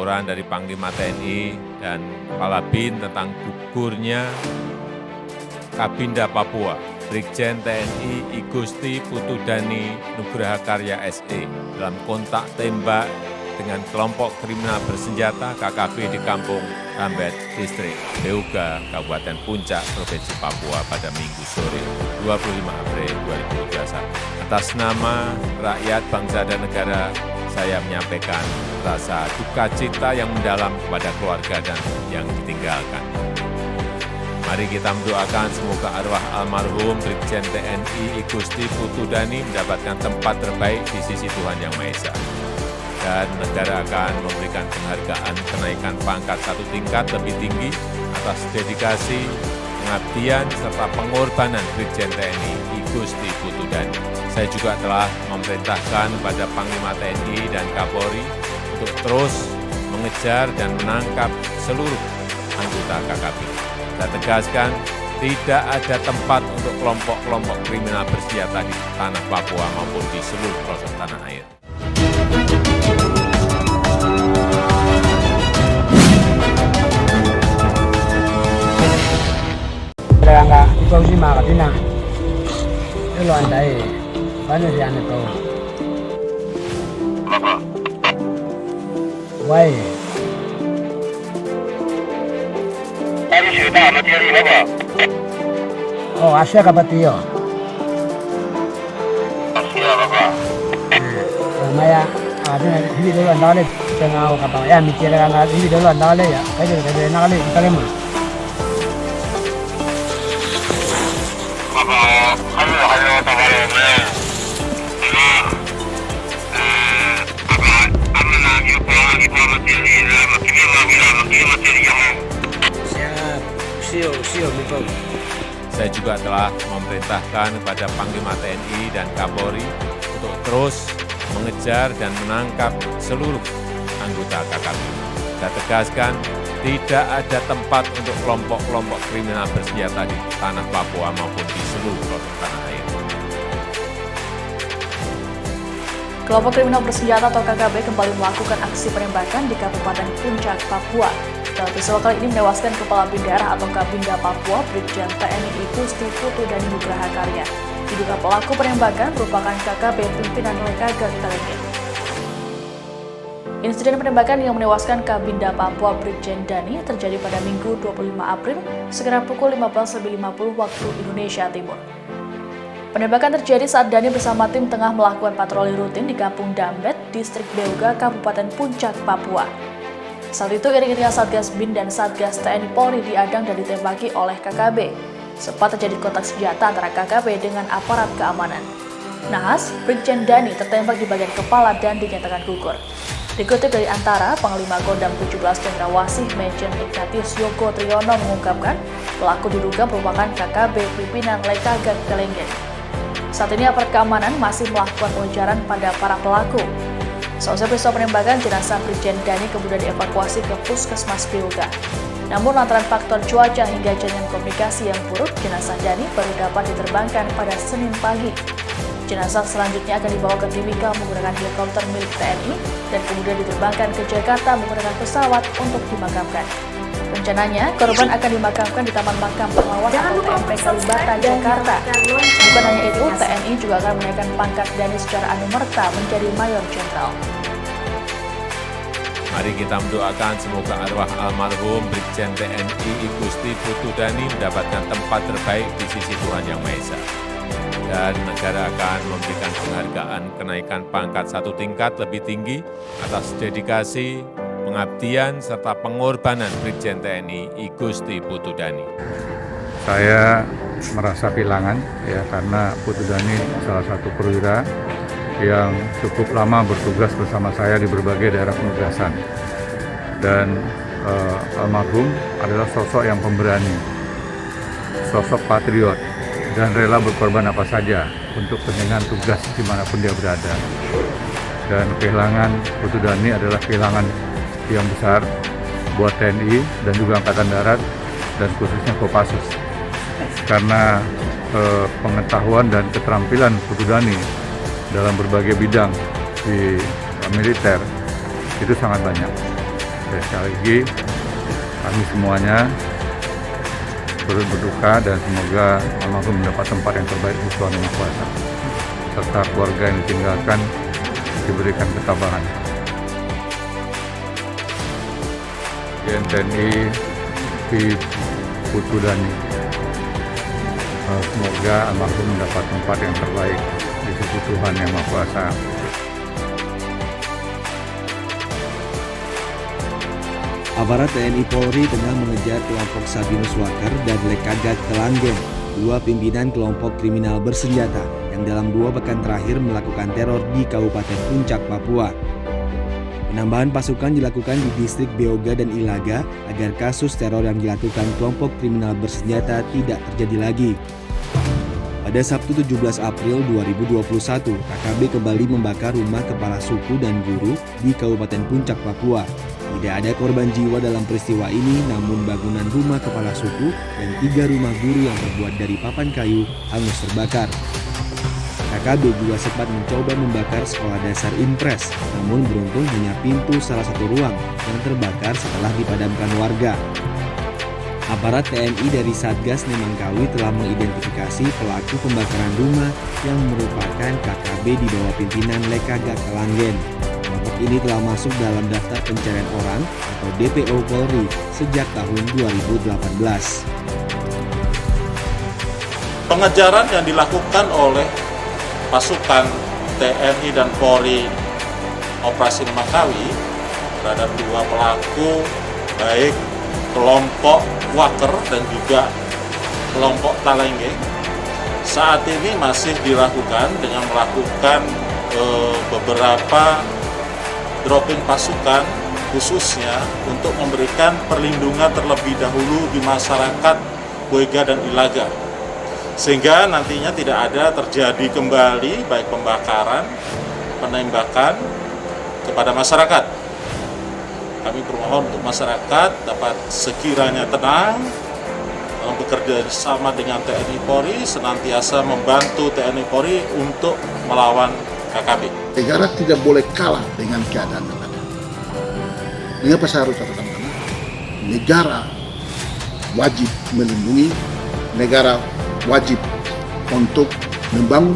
laporan dari Panglima TNI dan Kepala BIN tentang gugurnya Kabinda Papua, Brigjen TNI Igusti Putudani Nugraha Karya SE dalam kontak tembak dengan kelompok kriminal bersenjata KKB di Kampung Rambet, Distrik Beuga, Kabupaten Puncak, Provinsi Papua pada Minggu sore 25 April 2021. Atas nama rakyat, bangsa, dan negara, saya menyampaikan rasa duka cita yang mendalam kepada keluarga dan yang ditinggalkan. Mari kita mendoakan semoga arwah almarhum Brigjen TNI Igusti Putudani mendapatkan tempat terbaik di sisi Tuhan Yang Maha Esa. Dan negara akan memberikan penghargaan kenaikan pangkat 1 tingkat lebih tinggi atas dedikasi, pengabdian, serta pengorbanan Brigjen TNI Igusti Putudani. Saya juga telah memerintahkan kepada Panglima TNI dan Kapolri untuk terus mengejar dan menangkap seluruh anggota KKB. Saya tegaskan, tidak ada tempat untuk kelompok-kelompok kriminal bersenjata di tanah Papua maupun di seluruh pelosok tanah air. Enggak, itu sih mah katanya. Itu andai, mana sih ane tahu? Why? Kami sudah materi apa? Oh, Asia kapatio. Asia apa? Maya, ada hidup dulu andale tengah kapal. Ya mikir kan hidup dulu andale ya. Kayak nale kita lemu. Halo, tawaran. Apa lagi materi yang Siap, betul. Saya juga telah memerintahkan kepada Panglima TNI dan Kapolri untuk terus mengejar dan menangkap seluruh anggota KKB. Saya tegaskan, tidak ada tempat untuk kelompok-kelompok kriminal bersenjata di tanah Papua maupun di seluruh pelosok tanah air. Kelompok kriminal bersenjata atau KKB kembali melakukan aksi penembakan di Kabupaten Puncak, Papua. Dalam peristiwa kali ini menewaskan Kepala BIN Daerah atau Kabinda Papua, Brigjen TNI Igusti Putudani Nugraha Karya. Diduga pelaku penembakan merupakan KKB pimpinan Lekagak Telengin. Insiden penembakan yang menewaskan Kabinda Papua Brigjen Dani terjadi pada Minggu 25 April sekitar pukul 15.50 waktu Indonesia Timur. Penembakan terjadi saat Dani bersama tim tengah melakukan patroli rutin di Kampung Dambet, Distrik Beuga, Kabupaten Puncak, Papua. Saat itu iring-iringan Satgas BIN dan Satgas TNI Polri diadang dan ditembaki oleh KKB. Sempat terjadi kontak senjata antara KKB dengan aparat keamanan. Nahas, Brigjen Dani tertembak di bagian kepala dan dinyatakan gugur. Dikutip dari Antara, Panglima Kodam 17 Cendrawasih Majen Ignatius Yoko Triyono mengungkapkan pelaku diduga merupakan KKB pimpinan Lekagak Telengin. Saat ini aparat keamanan masih melakukan pengejaran pada para pelaku. Seusai peristiwa penembakan, jenazah Brigjen Dani kemudian dievakuasi ke Puskesmas Beuga. Namun lantaran faktor cuaca hingga jaringan komunikasi yang buruk, jenazah Dani baru dapat diterbangkan pada Senin pagi. Jenazah selanjutnya akan dibawa ke Timika menggunakan helikopter milik TNI dan kemudian diterbangkan ke Jakarta menggunakan pesawat untuk dimakamkan. Rencananya, korban akan dimakamkan di Taman Makam Pahlawan atau TMP Kalibata, Jakarta. Bukan hanya itu, TNI juga akan menaikkan pangkat Dani secara anumerta menjadi Mayor Jenderal. Mari kita mendoakan semoga arwah almarhum Brigjen TNI Igusti Putudani mendapatkan tempat terbaik di sisi Tuhan Yang Maha Esa. Dan negara akan memberikan penghargaan kenaikan pangkat 1 tingkat lebih tinggi atas dedikasi, pengabdian, serta pengorbanan Brigjen TNI Igusti Putudani. Saya merasa kehilangan ya karena Putudani salah satu perwira yang cukup lama bertugas bersama saya di berbagai daerah penugasan. Dan almarhum adalah sosok yang pemberani, sosok patriot, dan rela berkorban apa saja untuk kepentingan tugas dimanapun dia berada. Dan kehilangan Putudani adalah kehilangan yang besar buat TNI dan juga Angkatan Darat dan khususnya Kopassus. Karena pengetahuan dan keterampilan Putudani dalam berbagai bidang di militer itu sangat banyak. Sekali lagi kami semuanya turut berduka dan semoga almarhum mendapat tempat yang terbaik di Tuhan Yang Maha Kuasa, serta keluarga yang ditinggalkan diberikan ketabahan. TNI Putu Dani, semoga almarhum mendapat tempat yang terbaik di sisi Tuhan Yang Maha Kuasa. Aparat TNI Polri tengah mengejar kelompok Sabinus Waker dan Lekagat Kelanggen, dua pimpinan kelompok kriminal bersenjata yang dalam 2 pekan terakhir melakukan teror di Kabupaten Puncak, Papua. Penambahan pasukan dilakukan di distrik Beoga dan Ilaga agar kasus teror yang dilakukan kelompok kriminal bersenjata tidak terjadi lagi. Pada Sabtu 17 April 2021, KKB kembali membakar rumah kepala suku dan guru di Kabupaten Puncak, Papua. Tidak ada korban jiwa dalam peristiwa ini, namun bangunan rumah kepala suku dan 3 rumah guru yang terbuat dari papan kayu hangus terbakar. KKB juga sempat mencoba membakar sekolah dasar Impres, namun beruntung hanya pintu salah satu ruang yang terbakar setelah dipadamkan warga. Aparat TNI dari Satgas Nemangkawi telah mengidentifikasi pelaku pembakaran rumah yang merupakan KKB di bawah pimpinan Lekagat Kelanggen. Kelompok ini telah masuk dalam daftar pencarian orang atau DPO Polri sejak tahun 2018. Pengejaran yang dilakukan oleh pasukan TNI dan Polri Operasi Nemangkawi terhadap 2 pelaku, baik kelompok Waker dan juga kelompok Talenge, saat ini masih dilakukan dengan melakukan beberapa dropping pasukan khususnya untuk memberikan perlindungan terlebih dahulu di masyarakat Beoga dan Ilaga, sehingga nantinya tidak ada terjadi kembali baik pembakaran, penembakan kepada masyarakat. Kami bermohon untuk masyarakat dapat sekiranya tenang dalam bekerja sama dengan TNI Polri, senantiasa membantu TNI Polri untuk melawan KKB. Negara tidak boleh kalah dengan keadaan yang ada. Mengapa saya harus katakan karena negara wajib melindungi, negara wajib untuk membangun,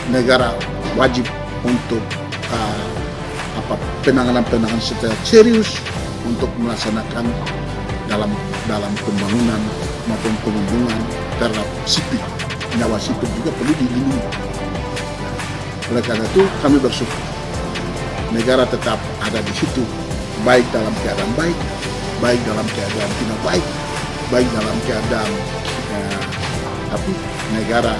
negara wajib untuk penanganan secara serius untuk melaksanakan dalam pembangunan maupun perlindungan terhadap sipil. Nyawa sipil juga perlu dilindungi. Oleh karena itu kami bersyukur negara tetap ada di situ, baik dalam keadaan baik, baik dalam keadaan tidak baik, baik dalam keadaan tapi negara